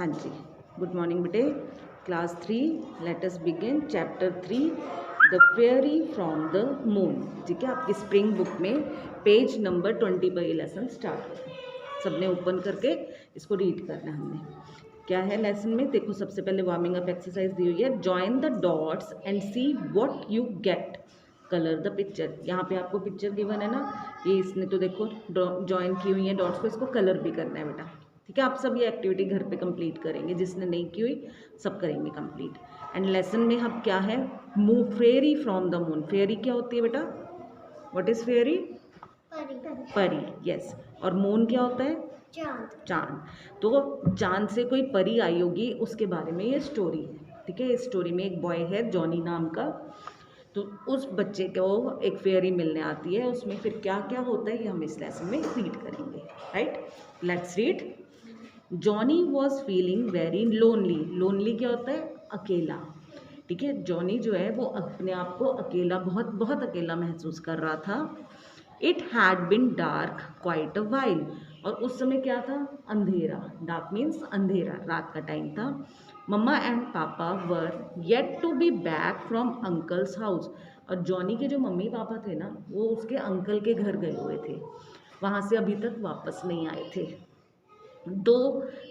हाँ जी, good morning बेटे। Class 3 let us begin chapter 3 the fairy from the moon. ठीक है, आपकी स्प्रिंग बुक में पेज नंबर 20 पर ये लेसन स्टार्ट होगा। सबने ओपन करके इसको रीड करना है हमने। क्या है लेसन में, देखो सबसे पहले वार्मिंग अप एक्सरसाइज दी हुई है। Join the dots and see what you get, colour the picture. यहाँ पे आपको पिक्चर गिवन है ना, ये इसने तो देखो जॉइन की हुई है डॉट्स को, इसको कलर भी करना है बेटा। ठीक है, आप सब ये एक्टिविटी घर पे कंप्लीट करेंगे, जिसने नहीं की हुई सब करेंगे कंप्लीट। एंड लेसन में अब क्या है, move fairy from the moon. Fairy क्या होती है बेटा, व्हाट इज फेयरी? परी, यस। और मून क्या होता है? चांद। तो चांद से कोई परी आई होगी, उसके बारे में ये स्टोरी है। ठीक है, इस स्टोरी में एक बॉय है जॉनी नाम का, तो उस बच्चे को एक फेयरी मिलने आती है। उसमें फिर क्या क्या होता है ये हम इस लेसन में रीड करेंगे। Right, let's read. Johnny was feeling very lonely. Lonely क्या होता है? अकेला। ठीक है, जॉनी जो है वो अपने आप को अकेला, बहुत बहुत अकेला महसूस कर रहा था। It had been dark quite a while. और उस समय क्या था? अंधेरा। डार्क मीन्स अंधेरा, रात का टाइम था। Mamma and papa were yet to be back from uncle's house. और जॉनी के जो मम्मी पापा थे ना, वो उसके अंकल के घर गए हुए थे, वहाँ से अभी तक वापस नहीं आए थे। दो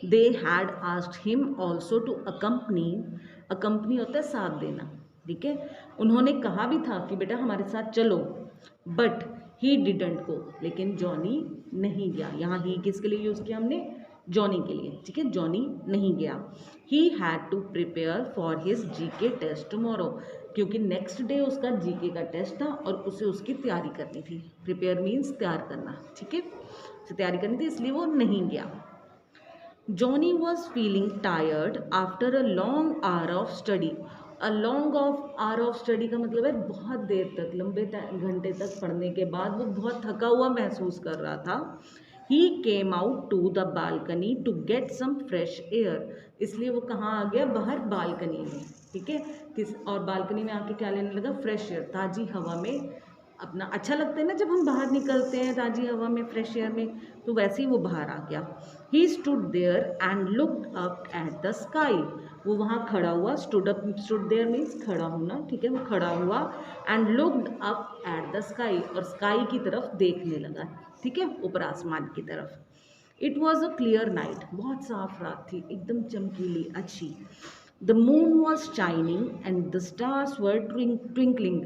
they had asked him also to accompany. Accompany होता है साथ देना। ठीक है, उन्होंने कहा भी था कि बेटा हमारे साथ चलो, बट ही डिडंट गो। लेकिन जॉनी नहीं गया। यहाँ ही किसके लिए यूज़ किया हमने? जॉनी के लिए। ठीक है, जॉनी नहीं गया। He had to prepare for his GK test tomorrow, क्योंकि नेक्स्ट डे उसका जीके का टेस्ट था और उसे उसकी तैयारी करनी थी। प्रिपेयर मीन्स तैयार करना। ठीक है, उसे तैयारी करनी थी, इसलिए वो नहीं गया। Johnny was feeling tired after a long hour of study. A long hour of study का मतलब है बहुत देर तक, लंबे घंटे तक पढ़ने के बाद वो बहुत थका हुआ महसूस कर रहा था। He came out to the balcony to get some fresh air. इसलिए वो कहाँ आ गया? बाहर बालकनी में। ठीक है, और बालकनी में आके क्या लेने लगा? फ्रेश एयर, ताज़ी हवा में अपना अच्छा लगता है ना जब हम बाहर निकलते हैं ताज़ी हवा में, फ्रेश एयर में, तो वैसे ही वो बाहर आ गया। He stood there and looked up at the sky. वो वहाँ खड़ा हुआ, स्टूड देयर मीन्स खड़ा होना। ठीक है, वो खड़ा हुआ and looked up at the sky, और स्काई की तरफ देखने लगा। ठीक है, ऊपर आसमान की तरफ। It was a clear night, बहुत साफ रात थी, एकदम चमकीली, अच्छी। The moon was shining and the stars were twinkling.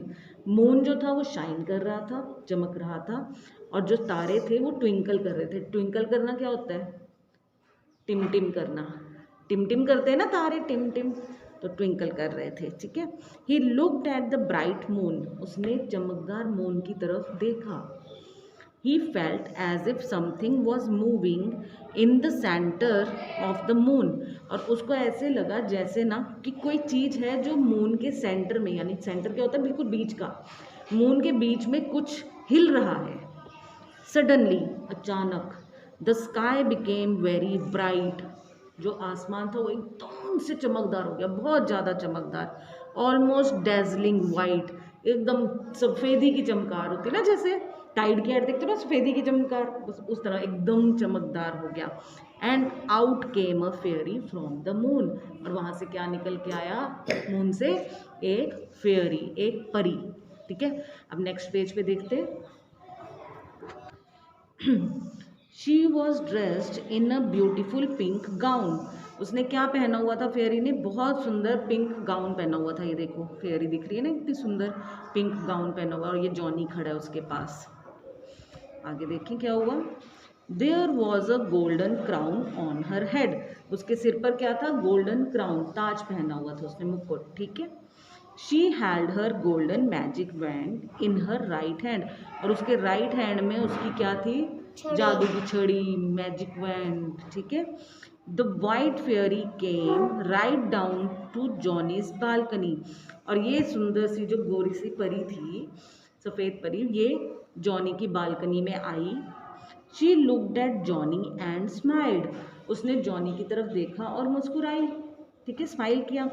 Moon जो था वो शाइन कर रहा था, चमक रहा था, और जो तारे थे वो ट्विंकल कर रहे थे। ट्विंकल करना क्या होता है? टिम टिम करना। टिम टिम करते हैं ना तारे, टिम टिम, तो ट्विंकल कर रहे थे। ठीक है, he looked at the bright moon. उसने चमकदार मून की तरफ देखा। He felt as if something was moving in the center of the moon. और उसको ऐसे लगा जैसे ना कि कोई चीज़ है जो मून के सेंटर में, यानी सेंटर क्या होता है? बिल्कुल बीच का, मून के बीच में कुछ हिल रहा है। सडनली, अचानक, the sky became very bright. जो आसमान था वो एकदम से चमकदार हो गया, बहुत ज़्यादा चमकदार। ऑलमोस्ट डेजलिंग वाइट, एकदम सफ़ेदी की चमकार होती है ना, जैसे टाइड की एड देखते हो ना, सफ़ेदी की चमकार, बस उस तरह एकदम चमकदार हो गया। And out came a fairy from the moon. और वहाँ से क्या निकल के आया? मून से एक फेयरी, एक परी। ठीक है, अब नेक्स्ट पेज पे देखते हैं। She was dressed in a beautiful pink gown. उसने क्या पहना हुआ था? फेयरी ने बहुत सुंदर पिंक गाउन पहना हुआ था। ये देखो फेयरी दिख रही है ना, इतनी सुंदर पिंक गाउन पहना हुआ, और ये जॉनी खड़ा है उसके पास। आगे देखें क्या हुआ। There was a golden crown on her head. उसके सिर पर क्या था? गोल्डन क्राउन, ताज पहना हुआ था उसने, मुकुट। ठीक है, she held her golden magic wand in her right hand. और उसके राइट हैंड में उसकी क्या थी? जादू की छड़ी, मैजिक वैंड। ठीक है, the white fairy came right down to Johnny's balcony. और ये सुंदर सी जो गोरी सी परी थी, सफ़ेद परी, ये जॉनी की बालकनी में आई। She looked at Johnny and smiled. उसने जॉनी की तरफ देखा और मुस्कुराई। ठीक है, स्माइल किया।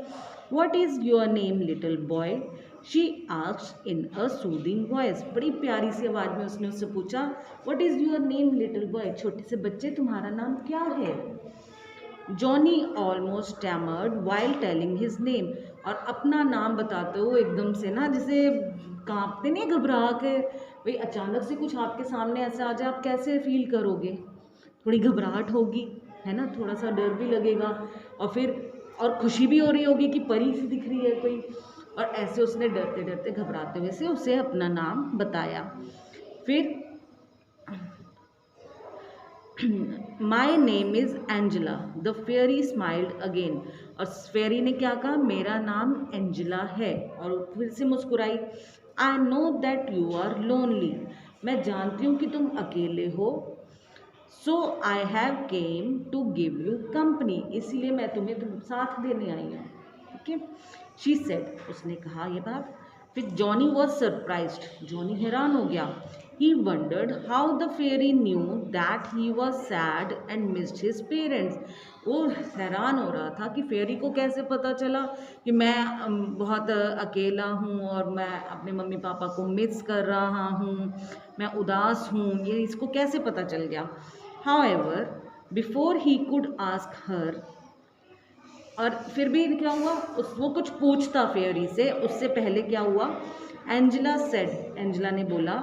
What is your name little boy? She asked in a soothing voice. बड़ी प्यारी सी आवाज़ में उसने उससे पूछा, what is your name little boy? छोटे से बच्चे, तुम्हारा नाम क्या है? Johnny almost stammered while telling his name, और अपना नाम बताते हुए एकदम से ना जैसे कांपते नहीं, घबरा के। भाई अचानक से कुछ आपके सामने ऐसा आ जाए, आप कैसे फील करोगे? थोड़ी घबराहट होगी, है ना, थोड़ा सा डर भी लगेगा, और खुशी भी हो रही होगी कि परी सी दिख रही है कोई। और ऐसे उसने डरते डरते घबराते हुए से उसे अपना नाम बताया। फिर my name is Angela, the fairy smiled again, और फेयरी ने क्या कहा, मेरा नाम एंजेला है, और फिर से मुस्कुराई। I know that you are lonely, मैं जानती हूँ कि तुम अकेले हो। So I have come to give you company, इसलिए मैं तुम्हें साथ देने आई हूँ। ओके, शी सेड, उसने कहा ये बात। फिर जॉनी वॉज सरप्राइज्ड, जॉनी हैरान हो गया। He wondered how the fairy knew that he was sad and missed his parents, वो हैरान हो रहा था कि फेरी को कैसे पता चला कि मैं बहुत अकेला हूँ और मैं अपने मम्मी पापा को मिस कर रहा हूँ, मैं उदास हूँ, ये इसको कैसे पता चल गया। However, before he could ask her, और फिर भी क्या हुआ, वो कुछ पूछता फेयरी से, उससे पहले क्या हुआ, एंजेला सेड, एंजेला ने बोला,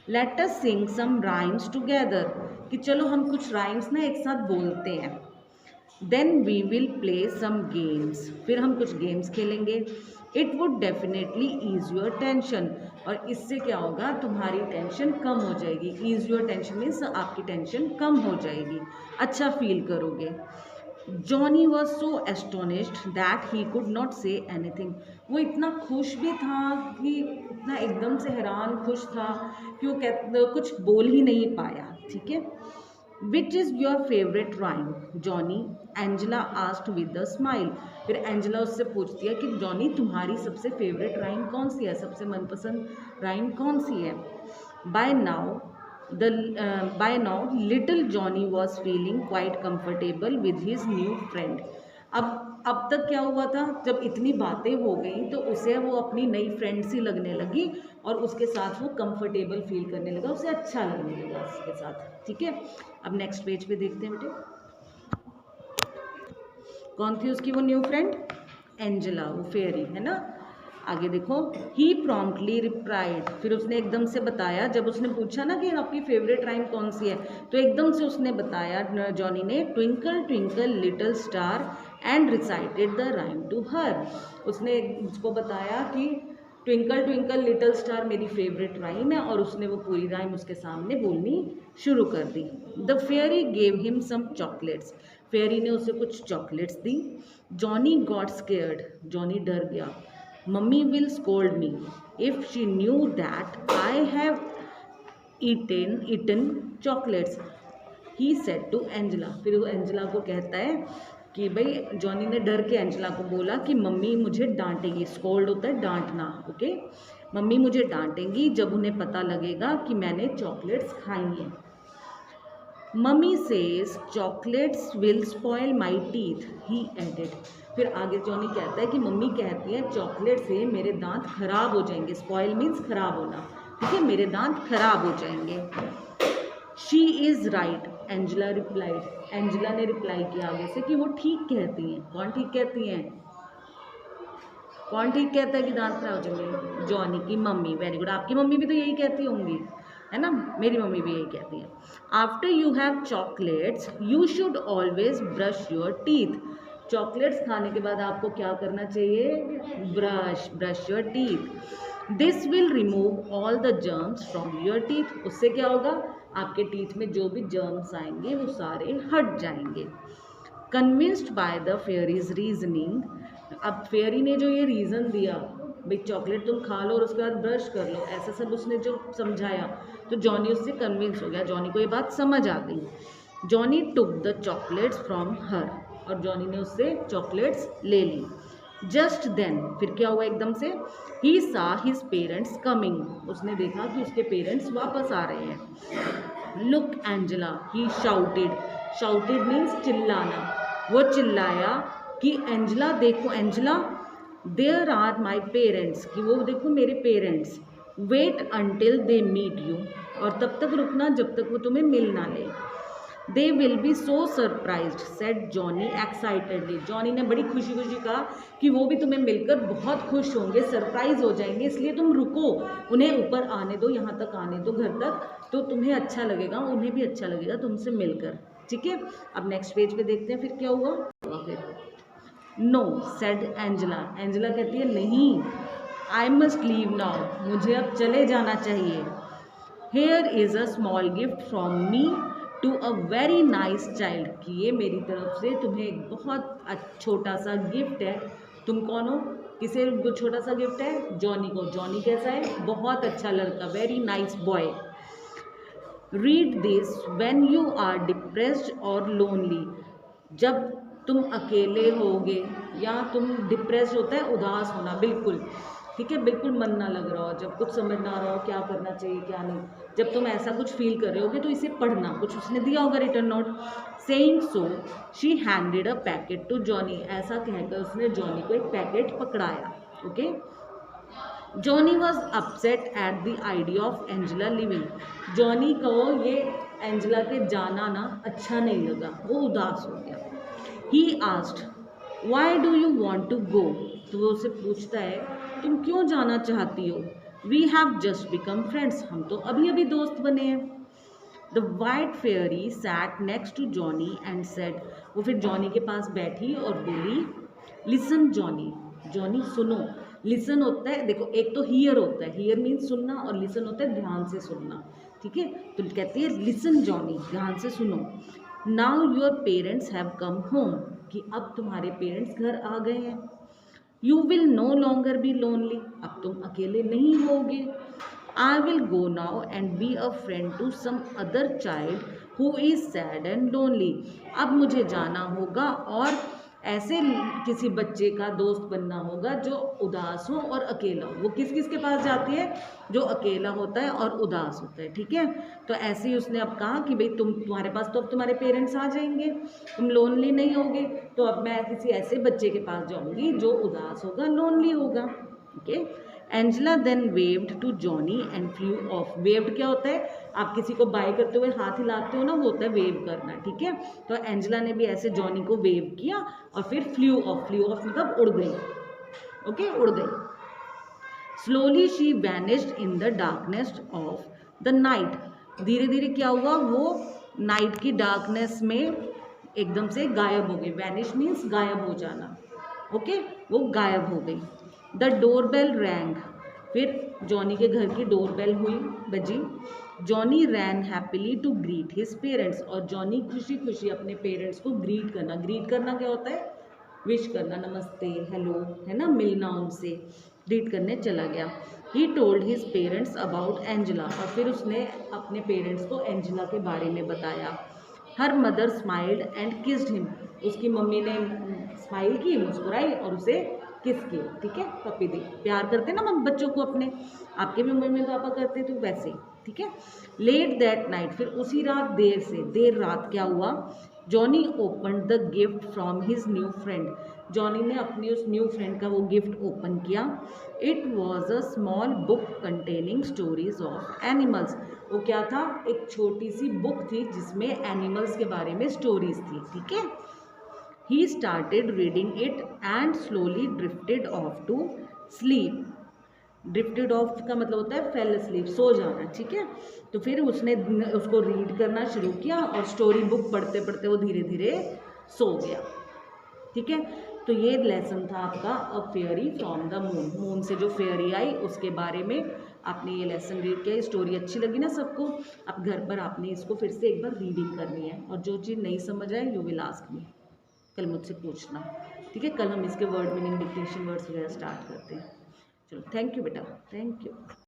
लेट अस सिंग सम राइम्स टुगेदर, कि चलो हम कुछ राइम्स ना एक साथ बोलते हैं। Then we will play some games, फिर हम कुछ गेम्स खेलेंगे। It would definitely ease your tension, और इससे क्या होगा, तुम्हारी टेंशन कम हो जाएगी। ईज योर टेंशन मीन्स आपकी टेंशन कम हो जाएगी, अच्छा फील करोगे। Johnny was so astonished that he could not say anything, वो इतना खुश भी था कि इतना एकदम से हैरान खुश था कि वो कुछ बोल ही नहीं पाया। ठीक है, which is your favourite rhyme Johnny, Angela asked with a smile, फिर एंजेला उससे पूछती है कि जॉनी तुम्हारी सबसे फेवरेट राइम कौन सी है, सबसे मनपसंद राइम कौन सी है। By now little Johnny was feeling quite comfortable with his new friend, अब तक क्या हुआ था, जब इतनी बातें हो गई तो उसे वो अपनी नई फ्रेंड सी लगने लगी, और उसके साथ वो कंफर्टेबल फील करने लगा, उसे अच्छा लगने लगा उसके साथ। ठीक है, अब नेक्स्ट पेज पे देखते हैं बेटे, कौन थी उसकी वो न्यू फ्रेंड, एंजेला, वो फेयरी है ना। आगे देखो, ही प्रॉम्प्टली रिप्लाइड, फिर उसने एकदम से बताया, जब उसने पूछा ना कि आपकी फेवरेट राइम कौन सी है, तो एकदम से उसने बताया जॉनी ने, twinkle twinkle little star, and recited the rhyme to her, उसने उसको बताया कि ट्विंकल ट्विंकल लिटिल स्टार मेरी फेवरेट राइम है, और उसने वो पूरी राइम उसके सामने बोलनी शुरू कर दी। The fairy gave him some chocolates, fairy ने उसे कुछ चॉकलेट्स दी। जॉनी गॉट स्केयर्ड, जॉनी डर गया। Mummy will scold me if she knew that I have eaten chocolates, he said to Angela, फिर वो एंजेला को कहता है कि भाई, जॉनी ने डर के एंजेला को बोला कि मम्मी मुझे डांटेगी, स्कोल्ड होता है डांटना। ओके, मम्मी मुझे डांटेंगी जब उन्हें पता लगेगा कि मैंने चॉकलेट्स खाई हैं। Mummy says chocolates will spoil my teeth, he added, फिर आगे जॉनी कहता है कि मम्मी कहती है चॉकलेट से मेरे दांत खराब हो जाएंगे, स्पॉयल मीन्स खराब होना, ठीक है, मेरे दांत खराब हो जाएंगे। She is right, Angela replied, Angela ने रिप्लाई किया आगे से कि वो ठीक कहती हैं। कौन ठीक कहती हैं, कौन ठीक कहता है कि दांत खराब हो जाएंगे, जॉनी की मम्मी। वेरी गुड, आपकी मम्मी भी तो यही कहती होंगी, है ना, मेरी मम्मी भी यही कहती है। After you have chocolates you should always brush your teeth, chocolates खाने के बाद आपको क्या करना चाहिए, brush your teeth. This will remove all the germs from your teeth, उससे क्या होगा, आपके टीथ में जो भी जर्म्स आएंगे वो सारे हट जाएंगे। Convinced by the fairies reasoning, अब फेयरी ने जो ये रीज़न दिया, भाई चॉकलेट तुम खा लो और उसके बाद ब्रश कर लो, ऐसा सब उसने जो समझाया, तो जॉनी उससे कन्विंस हो गया, जॉनी को ये बात समझ आ गई। Johnny took the chocolates from her, और जॉनी ने उससे चॉकलेट्स ले ली। जस्ट देन, फिर क्या हुआ एकदम से, ही सा हिज पेरेंट्स कमिंग, उसने देखा कि उसके पेरेंट्स वापस आ रहे हैं। Look Angela, he shouted, shouted means चिल्लाना, वो चिल्लाया कि एंजेला देखो, Angela there are my parents, कि वो देखो मेरे parents. Wait until they meet you, और तब तक रुकना जब तक वो तुम्हें मिल ना ले। They will be so surprised said Johnny excitedly. Johnny ने बड़ी खुशी खुशी कहा कि वो भी तुम्हें मिलकर बहुत खुश होंगे, सरप्राइज हो जाएंगे, इसलिए तुम रुको, उन्हें ऊपर आने दो, यहाँ तक आने दो घर तक, तो तुम्हें अच्छा लगेगा, उन्हें भी अच्छा लगेगा तुमसे मिलकर। ठीक है, अब नेक्स्ट पेज पे देखते हैं फिर क्या हुआ। फिर नो सेड एंजेला। एंजेला कहती है नहीं, आई मस्ट लीव नाउ, मुझे अब चले जाना चाहिए। Here is a small gift from me to a very nice child, कि ये मेरी तरफ से तुम्हें एक बहुत छोटा सा गिफ्ट है। तुम कौन हो? किसे छोटा सा गिफ्ट है? जॉनी को। जॉनी कैसा है? बहुत अच्छा लड़का, very nice boy. Read this when you are depressed और लोनली, जब तुम अकेले होगे या तुम डिप्रेस्ड होता है उदास होना, बिल्कुल ठीक है, बिल्कुल मन ना लग रहा हो, जब कुछ समझ ना आ रहा हो क्या करना चाहिए क्या नहीं, जब तुम ऐसा कुछ फील कर रहे होगे तो इसे पढ़ना। कुछ उसने दिया होगा written note. Saying so she handed a packet to Johnny, ऐसा कहकर उसने जॉनी को एक पैकेट पकड़ाया। Okay, Johnny was upset at the idea of Angela leaving, Johnny को ये एंजेला के जाना ना अच्छा नहीं लगा, वो उदास हो गया। He asked why do you want to go, तो वो उसे पूछता है तुम क्यों जाना चाहती हो? We have just become friends, हम तो अभी अभी दोस्त बने हैं। The white fairy sat next to Johnny and said, वो फिर जॉनी के पास बैठी और बोली लिसन जॉनी, जॉनी सुनो। लिसन होता है, देखो एक तो हियर होता है, हियर मीन्स सुनना, और लिसन होता है ध्यान से सुनना। ठीक है, तो कहती है लिसन जॉनी, ध्यान से सुनो। Now your parents have come home, कि अब तुम्हारे पेरेंट्स घर आ गए हैं। You will no longer be lonely, अब तुम अकेले नहीं होगे। I will go now and be a friend to some other child who is sad and lonely, अब मुझे जाना होगा और ऐसे किसी बच्चे का दोस्त बनना होगा जो उदास हो और अकेला हो। वो किस किस के पास जाती है? जो अकेला होता है और उदास होता है। ठीक है, तो ऐसे ही उसने अब कहा कि भाई तुम्हारे पास तो अब तुम्हारे पेरेंट्स आ जाएंगे, तुम लोनली नहीं होगे, तो अब मैं किसी ऐसे बच्चे के पास जाऊंगी जो उदास होगा, लोनली होगा। Okay, Angela then waved to Johnny and flew off. Waved क्या होता है? आप किसी को बाय करते हुए हाथ हिलाते हो ना, वो होता है वेव करना। ठीक है, तो एंजेला ने भी ऐसे जॉनी को वेव किया और फिर फ्लू ऑफ, फ्लू ऑफ मतलब उड़ गई। ओके, उड़ गई। Slowly she vanished in the darkness of the night, धीरे धीरे क्या हुआ? वो नाइट की डार्कनेस में एकदम से गायब हो गई। वैनिश मीन्स गायब हो जाना। ओके, वो गायब हो गई। द डोरबेल रैंग, फिर जॉनी के घर की डोरबेल हुई, बजी। Johnny ran happily to greet his parents, और जॉनी खुशी खुशी अपने पेरेंट्स को ग्रीट करना। ग्रीट करना क्या होता है? विश करना, नमस्ते, हेलो, है ना, मिलना उनसे, ग्रीट करने चला गया। He told his parents about Angela, और फिर उसने अपने पेरेंट्स को एंजेला के बारे में बताया। Her mother smiled and kissed him, उसकी मम्मी ने स्माइल की, मुस्कुराई और उसे किस की। ठीक है, पपी दी, प्यार करते ना हम बच्चों को अपने, आपके भी मम्मी पापा करते थे वैसे ही। ठीक है, लेट दैट नाइट, फिर उसी रात देर रात क्या हुआ? Johnny open the gift from his new friend, Johnny ने अपनी उस न्यू फ्रेंड का वो गिफ्ट ओपन किया। It was a small book containing stories of animals, वो क्या था? एक छोटी सी बुक थी जिसमें एनिमल्स के बारे में स्टोरीज थी। ठीक है, he started reading it and slowly drifted off to sleep. Drifted of का मतलब होता है फेल asleep, सो जाना। ठीक है, तो फिर उसने उसको रीड करना शुरू किया और स्टोरी बुक पढ़ते पढ़ते वो धीरे धीरे सो गया। ठीक है, तो ये लेसन था आपका a fairy from the moon, moon से जो फेयरी आई उसके बारे में आपने ये लेसन रीड किया। स्टोरी अच्छी लगी ना सबको? अब घर पर आपने इसको फिर से एक बार रीडिंग करनी है, और जो चीज़ नहीं समझ आए यू विल आस्क मी, कल मुझसे पूछना। ठीक है, कल हम इसके वर्ड मीनिंग डिक्टेशन वर्ड्स वगैरह स्टार्ट करते हैं। चलो, थैंक यू बेटा, थैंक यू।